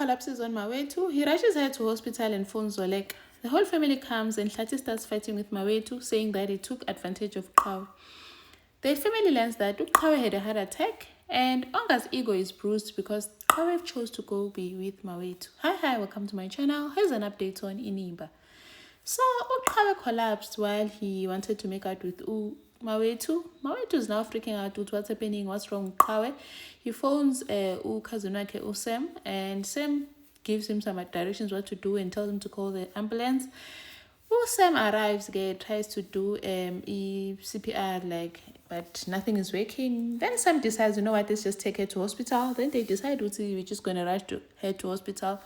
collapses on Mawethu. He rushes her to hospital and phones Zoleka. The whole family comes and Hlati starts fighting with Mawethu, saying that he took advantage of Uqhawe. The family learns that Uqhawe had a heart attack and Onga's ego is bruised because Uqhawe chose to go be with Mawethu. Hi, welcome to my channel. Here's an update on Inimba. So Uqhawe collapsed while he wanted to make out with Mawethu. Mawethu is now freaking out with what's happening, what's wrong with Uqhawe. He phones cousin wake Sam, and Sam gives him some directions what to do and tells him to call the ambulance. Sam arrives, tries to do CPR, but nothing is working. Then Sam decides, you know what, let's just take her to hospital. Then they decide we're just going to rush her to hospital.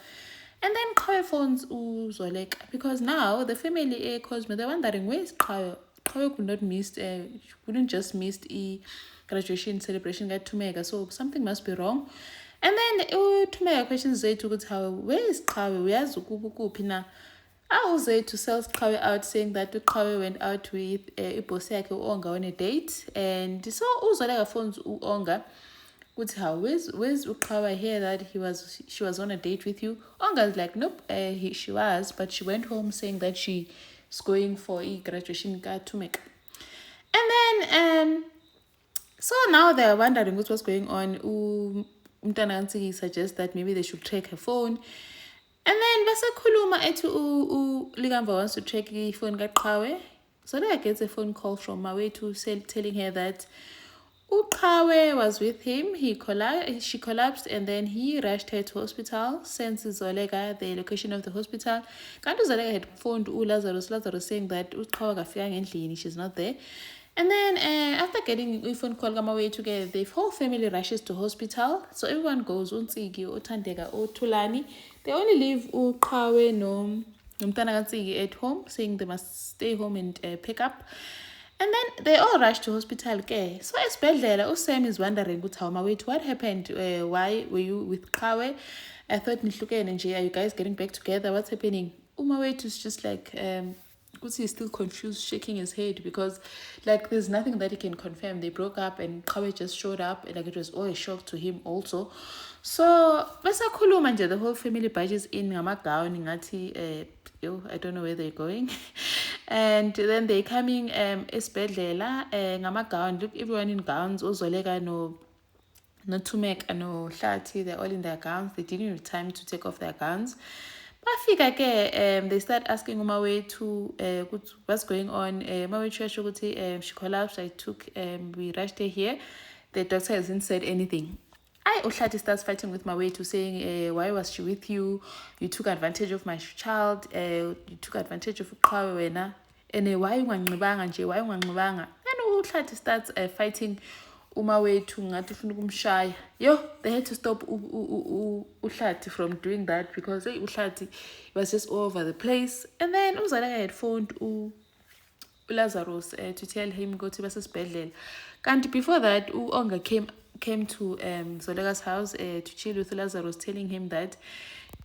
And then Uqhawe phones Zoleka because now the family Cosmo, they're wondering where is Uqhawe. Uqhawe couldn't just miss the graduation celebration at Tumega, so something must be wrong. And then Tumega questions Zethu, where is Uqhawe? We asked Ukuphi now. I was to sell Uqhawe out, saying that Uqhawe went out with Iboseke Onga on a date, and so Zoleka phones Onga. Where's Uqhawe? I hear that she was on a date with you. Onga's like, nope, she was, but she went home saying that she's going for a graduation card to make. And then so now they're wondering what's going on. Umtanansi suggests that maybe they should track her phone. And then Basakuluma etu Ligamba wants to track the phone Uqhawe. So then I get a phone call from Mawethu telling her that Uqhawe was with him. She collapsed and then he rushed her to hospital, sent Zoleka the location of the hospital. Kanti Zoleka had phoned Lazarus saying that Uqhawe kafika ngendlini, she's not there. And then after getting a phone call together, the whole family rushes to hospital. So everyone goes, Unsigi, Otandega, Tulani. They only leave Uqhawe no Mtana at home, saying they must stay home and pick up. And then they all rush to hospital care. So esibhedlela, Sam is wondering, what happened? Why were you with Uqhawe? I thought nihlukene nje, are you guys getting back together? What's happening? Mawethu is just like he's still confused, shaking his head because there's nothing that he can confirm. They broke up and Uqhawe just showed up and it was all a shock to him also. So basakhuluma nje, the whole family barges in ngamagown ngathi I don't know where they're going. And then they're coming esibhedlela ngamagown. Look, everyone in gowns. Zoleka no Tumeka no Hlati, they're all in their gowns. They didn't have time to take off their gowns. Bafika ke they start asking Mawethu what's going on. Mawethu she collapsed. We rushed her here. The doctor hasn't said anything. Uhlati starts fighting with Mawethu, saying, why was she with you? You took advantage of my child. You took advantage of Uqhawe wena. And why unganqibanga nje? Why unganqibanga? Then Uhlati starts fighting Mawethu ngathi ufuna ukumshaya. They had to stop Uhlati from doing that because Uhlati was just all over the place. And then Zoleka had phoned Lazarus to tell him go to basesibhedlela. Kanti before that, Onga came to Zoleka's house to chill with Lazarus, telling him that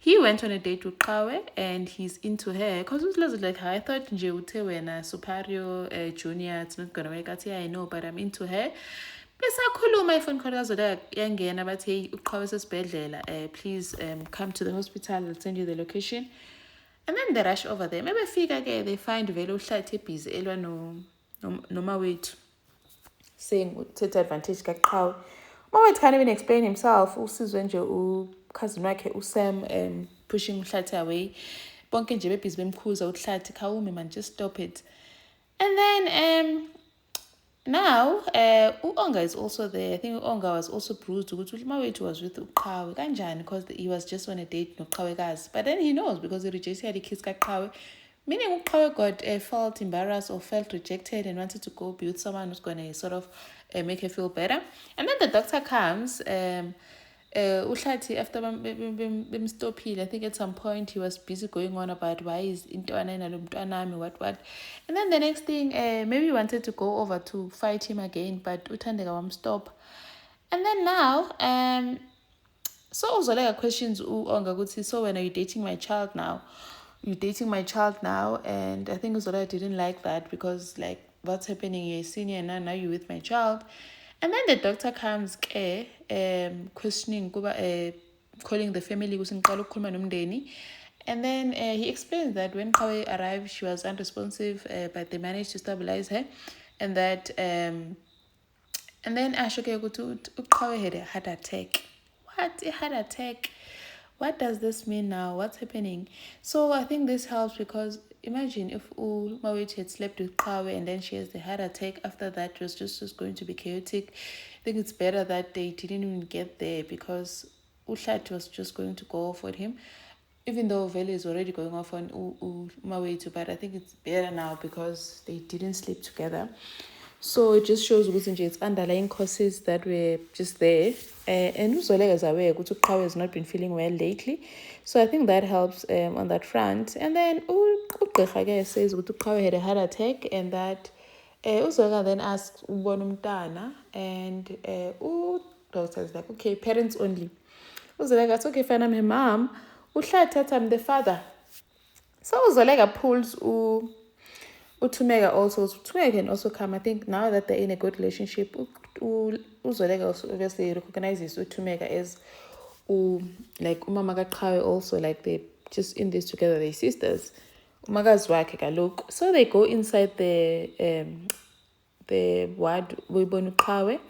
he went on a date with Uqhawe and he's into her. Because Lazarus like, I thought nje uthe wena superior junior, it's not gonna work out. Yeah, I know, but I'm into her. Besakhuluma ifone call Zoleka yangena bathi hey Uqhawe sesibhedlela, please come to the hospital, I'll send you the location. And then they rush over there. Maybe they find vele Uhlati busy elwa no Mawethu, saying take advantage kaQhawe. Mawethu can't even explain himself. Usizwe nje cousin wakhe Sam pushing Uhlati away. Bonke nje bebhizi bemkhuza Uhlati khawume man, just stop it. And then now Onga is also there. I think Onga was also bruised ukuthi Mawethu was with Uqhawe kanjani because he was just on a date noQhawekazi. But then he knows because he rejected the kiss kaQhawe. Meaning Uqhawe got felt embarrassed or felt rejected and wanted to go be with someone who's going to sort of make her feel better. And then the doctor comes. Uhlati after bemstophile, I think at some point he was busy going on about why is intwana nalomntwanami what. And then the next thing, maybe he wanted to go over to fight him again, but Uthandeka wamstop. And then now, so Zoleka questions Onga ukuthi, so when are you dating my child now? You're dating my child now, and I think Zoleka didn't like that because what's happening? You're a senior now you're with my child. And then the doctor comes questioning calling the family ukuthi ngiqala ukukhuluma nomndeni. And then he explains that when Qhawe arrived, she was unresponsive, but they managed to stabilize her. And that, and then Ashoke Qhawe had a heart attack. What? A heart attack? What does this mean now? What's happening? So I think this helps because imagine if Mawethu had slept with Qhawe and then she has the heart attack. After that, it was just going to be chaotic. I think it's better that they didn't even get there because Uhlat was just going to go off on him. Even though Vele is already going off on Mawethu, but I think it's better now because they didn't sleep together. So it just shows it's underlying causes that were just there. And Uzolega is aware Qhawe has not been feeling well lately. So I think that helps on that front. And then Ugqirha says Qhawe had a heart attack and that Uzolega then asked Ubonumtana and doctor is like, okay, parents only. Uzolega, it's okay, fine, I'm her mom. Uhlat, I'm the father. So Uzolega pulls Uthumeka also. Uthumeka can also come. I think now that they're in a good relationship, Uzolega also obviously recognizes Uthumeka as like umama kaQhawe also, like they just in this together, they're sisters. Umakazi wakhe kaloku. So they go inside the ward uyibona uQhawe.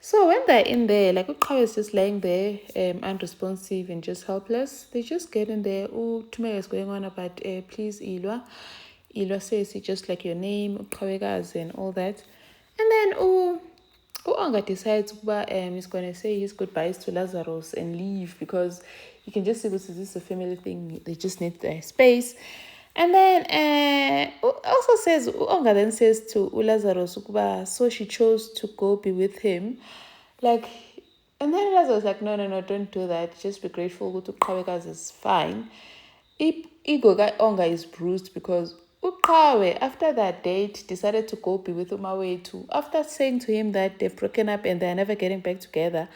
So when they're in there, like uQhawe is just lying there, unresponsive and just helpless. They just get in there. Uthumeka is going on about please Ilwa. Ilwa says it's just like your name, Qhawekazi and all that. And then Onga decides he's going to say his goodbyes to Lazarus and leave because you can just see this is a family thing. They just need the space. And then also says, Onga then says to Lazarus, so she chose to go be with him. Like, and then Lazarus like, no, don't do that. Just be grateful to Qhawekazi is fine. Ego Onga is bruised because Uqhawe, after that date, decided to go be with Mawethu after saying to him that they've broken up and they're never getting back together.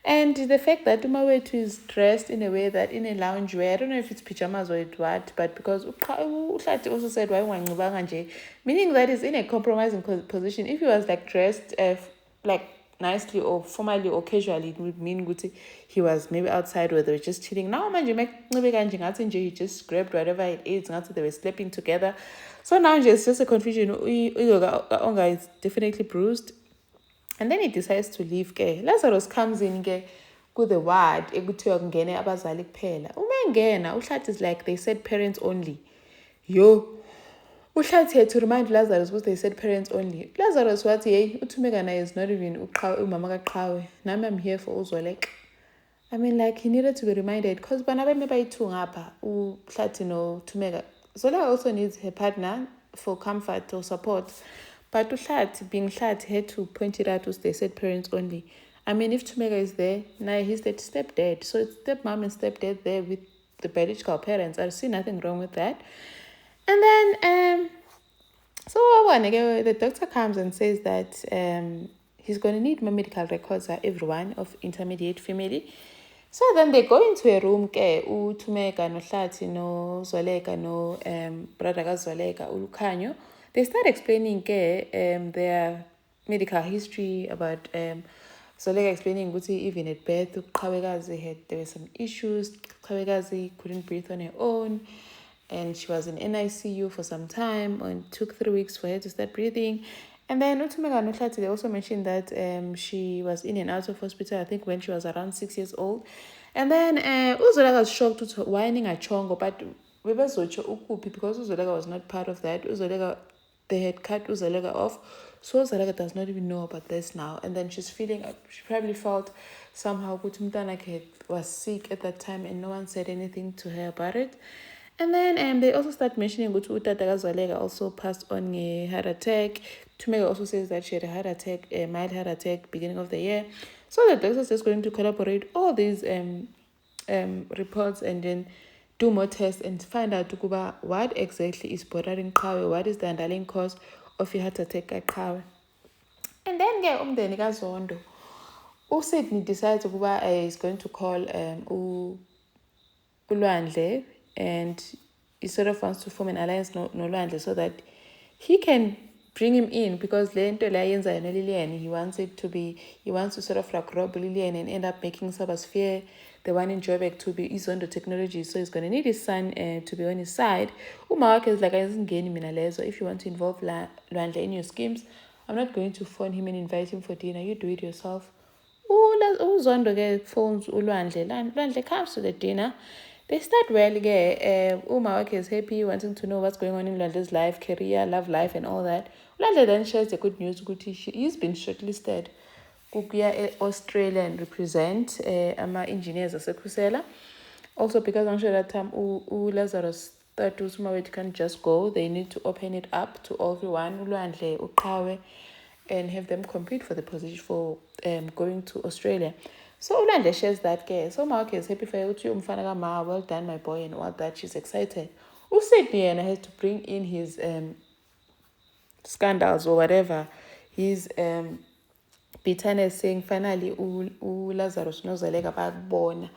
And the fact that Mawethu is dressed in a way that in a loungewear, I don't know if it's pajamas or what, but because Uhlati also said, why meaning that is in a compromising position. If he was like dressed like nicely or formally or casually, it would mean he was maybe outside where they were just chilling. Now he just grabbed whatever it is, they were sleeping together. So now it's just a confusion. Onga is definitely bruised. And then he decides to leave. Lazarus comes in with the word abazali kuphela. Uma Uhlat is like they said parents only. Uhlat had to remind Lazarus what they said parents only. Lazarus was Uthumeka is not even umama kaQhawe. Now I'm here for Uzoleka. I mean, like he needed to be reminded because Banabe maybe two ngapa Uhlat Uthumeka. Zola also needs her partner for comfort or support. But Uhlat, being Hlat, had to point it out as they said parents only. I mean, if Thumeka is there, now he's the stepdad. So it's stepmom and stepdad there with the biological parents. I see nothing wrong with that. And then, so the doctor comes and says that he's going to need more medical records of everyone of intermediate family. So then they go into a room, Thumeka, no Hlat, no Zweleka, no brother Zweleka, Ulukhanyo. They start explaining their medical history about Zweleka explaining even at birth, there were some issues. Qhawekazi couldn't breathe on her own. And she was in NICU for some time and it took 3 weeks for her to start breathing. And then Uthumeka and Uhlat, they also mentioned that she was in and out of hospital, I think when she was around 6 years old. And then Uzoleka was shocked to whining at Chongo, but we were so because Uzoleka was not part of that. They had cut Uzoleka off. So Uzoleka does not even know about this now. And then she's feeling, she probably felt somehow Mtanakhe was sick at that time and no one said anything to her about it. And then they also start mentioning that Utata Zweleka also passed on a heart attack. Thumeka also says that she had a heart attack, a mild heart attack, beginning of the year. So the doctor is just going to collaborate all these reports and then do more tests and find out what exactly is bothering Qhawe, what is the underlying cause of a heart attack at Qhawe. And then umndeni kaZondo, uSydney decides he's going to call uLwandle, and he sort of wants to form an alliance noLwandle so that he can bring him in, because he wants to sort of like rob Lillian and end up making Sabasphere the one in Joburg to be Izondo Technology, so he's going to need his son to be on his side. Uma is like, ayizingeni mina lezo. If you want to involve Lwandle in your schemes, I'm not going to phone him and invite him for dinner. You do it yourself. Uzondo ke phones uLwandle. Lwandle comes to the dinner. They start well ke. Uma is happy, wanting to know what's going on in Lwandle's life, career, love life, and all that. Lwandle then shares the good news ukuthi he's been shortlisted kuya Australia and represent ama-engineers asekhusela. Also, because I'm sure that time Lazarus thought Usumaweti can't just go, they need to open it up to everyone, uLwandle, uQhawe, and have them compete for the position for going to Australia. So uLwandle shares that ke. So Mawake is happy for you to umfana kama, well done my boy, and all that. She's excited. uSydney and has to bring in his scandals or whatever. His bitterness, saying finally Lazarus noZoleka bayakubona.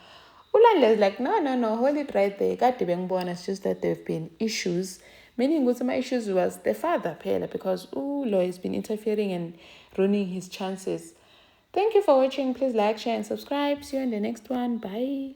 uLwandle is like, no, hold it right there. Kade bengibona, it's just that there have been issues. Meaning ukuthi my issues was the father phela, because Ulo has been interfering and ruining his chances. Thank you for watching. Please like, share, and subscribe. See you in the next one. Bye.